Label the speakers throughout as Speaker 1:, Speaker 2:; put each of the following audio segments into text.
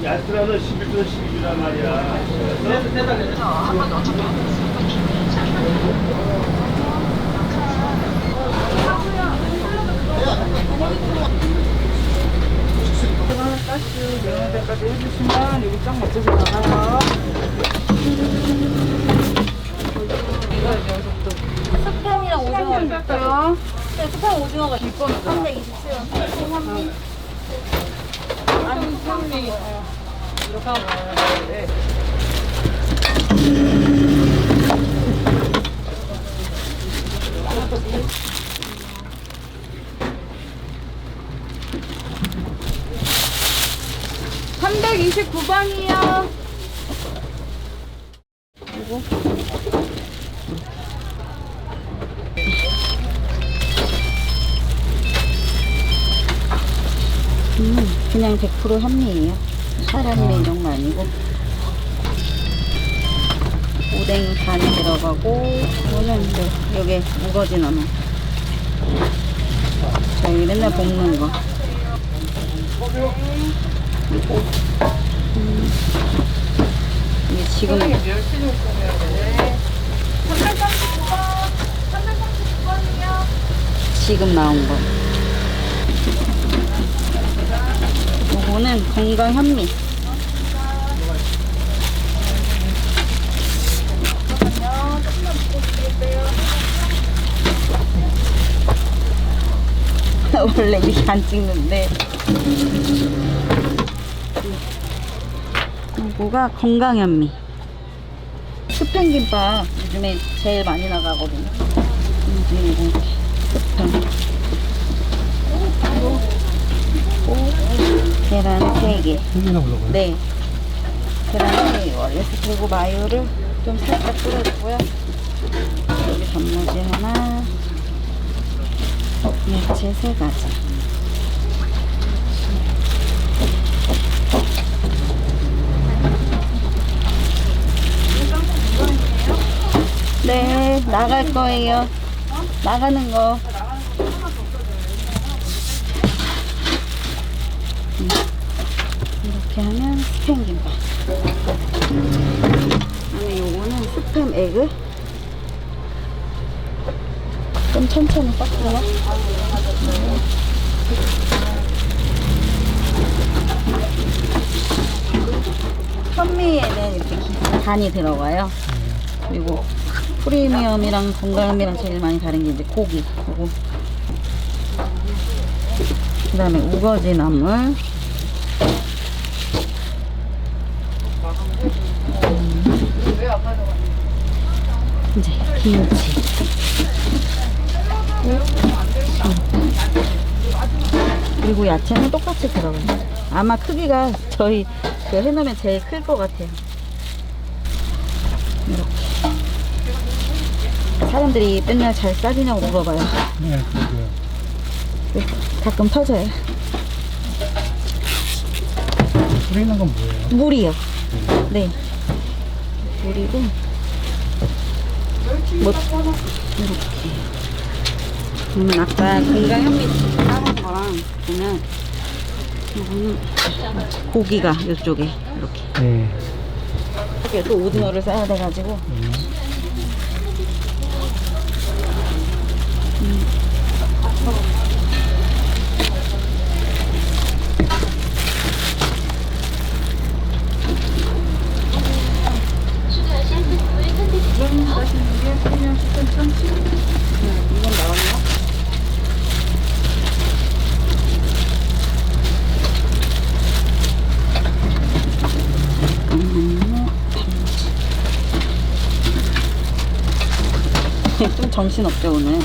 Speaker 1: 야스라는 11도 12주란 말이야.
Speaker 2: 가스 명화대까지 해주시면 여기 쫙 맞춰서 나가요.
Speaker 3: 스팸이랑 오징어 있어요. 네, 스팸 오징어가 327원. 현미. 아니, 현미. 이렇게 하고 네. (329번이요) 그리고 그냥 100% 현미예요. 사람미 이런 거 아니고. 오뎅 간이 들어가고, 이거는 여기 우거지 나물. 저희 맨날 볶는 거. 그리고 이게 지금 339번이요. 지금 나온 거. 요거는 건강 현미. 원래 이렇게 안 찍는데. 요거가 건강 현미. 스팸 김밥 요즘에 제일 많이 나가거든요. 이거 스팸. 계란 3개.
Speaker 1: 3개나 올라가요?
Speaker 3: 네. 계란 3개. 원래서 그리고 마요를 좀 살짝 뿌려주고요. 여기 단무지 하나. 야채 3가지. 네, 나갈 거예요. 나가는 거. 이렇게 하면 스팸 김밥. 아니, 요거는 스팸 에그. 좀 천천히 섞어요. 현미에는 이렇게 간이 들어가요. 그리고 프리미엄이랑 건강함이랑 제일 많이 다른 게 이제 고기. 그리고 그 다음에 우거지 나물. 이제 김치. 그리고 야채는 똑같이 들어가요. 아마 크기가 저희 그 해놓으면 제일 클 것 같아요. 이렇게. 사람들이 맨날 잘 싸지냐고 물어봐요.
Speaker 1: 네, 그러게요.
Speaker 3: 가끔 터져요.
Speaker 1: 뿌리는 건 뭐예요?
Speaker 3: 물이요. 네. 물이고, 뭐, 이렇게. 그러면 아까 건강 현미 따른 거랑 보면, 이거는 고기가 이쪽에 이렇게.
Speaker 1: 네.
Speaker 3: 이렇게 또 오징어를 싸야 돼가지고. 하시는 게 그냥 식단 참치. 이건 나왔나? 좀 정신없죠 오늘.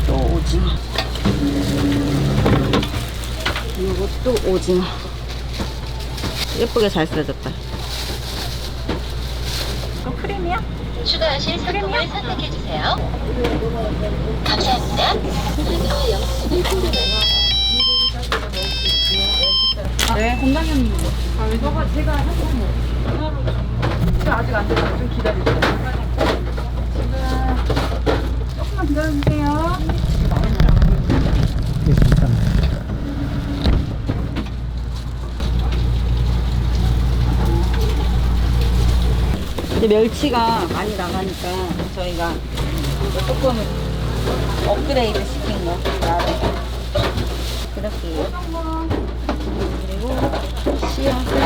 Speaker 3: 이것도 오징어. 이것도 오징어. 예쁘게 잘 쓰여졌다. 이거 프림이야?
Speaker 4: 추가하실 상품을 선택해주세요. 감사합니다.
Speaker 2: 네, 건강한 거. 아, 저가 제가 한 번 뭐. 지금 아직 안 됐어요. 좀 기다리세요. 지금 조금만 기다려주세요.
Speaker 1: 이게 괜찮네.
Speaker 3: 근데 멸치가 많이 나가니까 저희가 이거 조금 업그레이드 시킨 거 나를 그렇게 그리고 씨앗을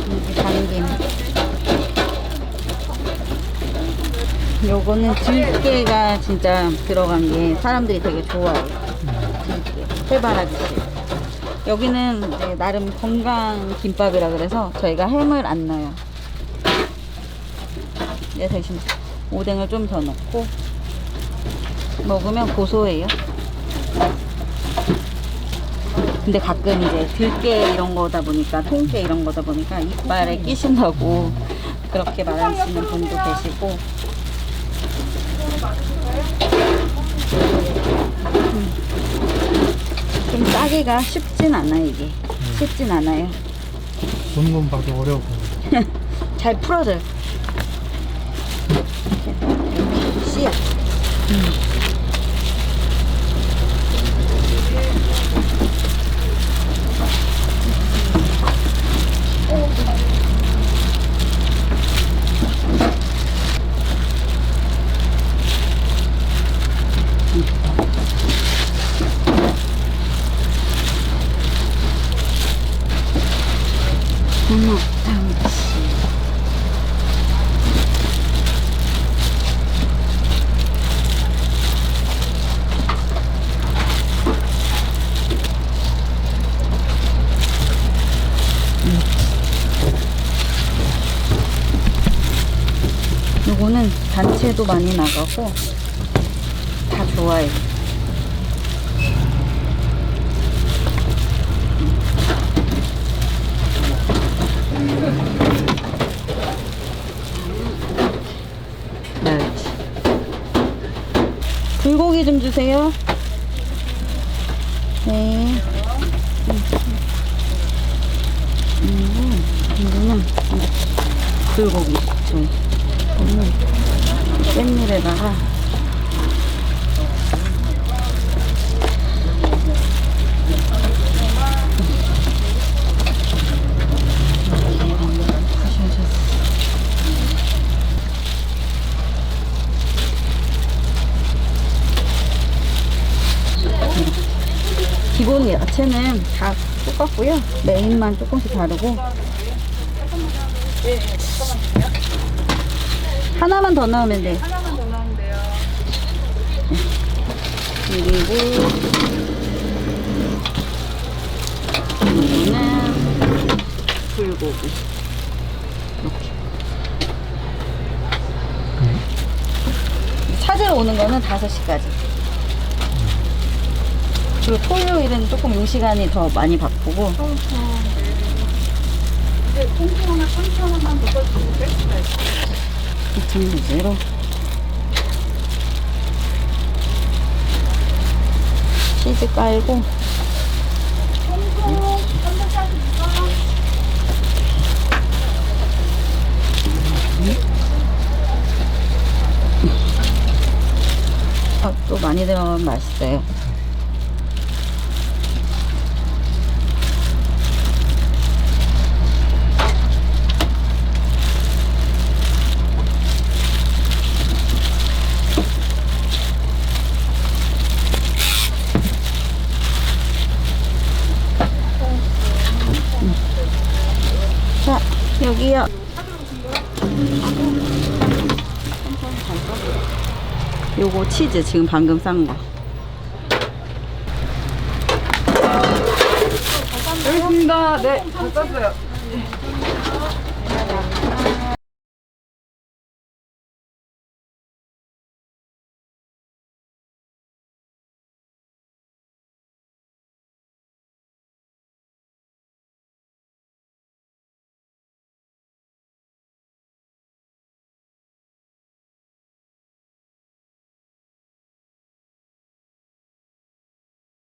Speaker 3: 이렇게 담김. 요거는 들깨가 진짜 들어간 게 사람들이 되게 좋아해요. 들깨, 해바라기씨. 여기는 이제 나름 건강 김밥이라 그래서 저희가 햄을 안 넣어요. 얘 대신 오뎅을 좀 더 넣고 먹으면 고소해요. 근데 가끔 이제 들깨 이런 거다 보니까 통깨 이런 거다 보니까 이빨에 끼신다고 그렇게 말하시는 분도 계시고 좀 싸기가 쉽진 않아요. 이게 쉽진 않아요.
Speaker 1: 본건 봐도 어려워 보여.
Speaker 3: 잘 풀어져요. 이렇게 씨앗. 요거는 단체도 많이 나가고 다 좋아요. 멸치. 불고기 좀 주세요. 네. 이거는 불고기. 저희. 깻잎에다가 기본 야채는 다 똑같고요. 메인만 조금씩 다르고. 하나만 더 넣으면 돼.
Speaker 2: 하나만 더 넣으면 돼요.
Speaker 3: 그리고 이거는 불고기 이렇게. 찾으러 오는 거는 5시까지. 그리고 토요일은 조금 요 시간이 더 많이 바쁘고.
Speaker 2: 이제 통통 하나, 참치 하나만 더 써주고 뺄 수가 있어요.
Speaker 3: 이참무제로 치즈 깔고 또 많이 들어가면 맛있어요. 자, 여기요. 요거 치즈 지금 방금 싼 거.
Speaker 2: 여기 있습니다. 네, 잘 떴어요.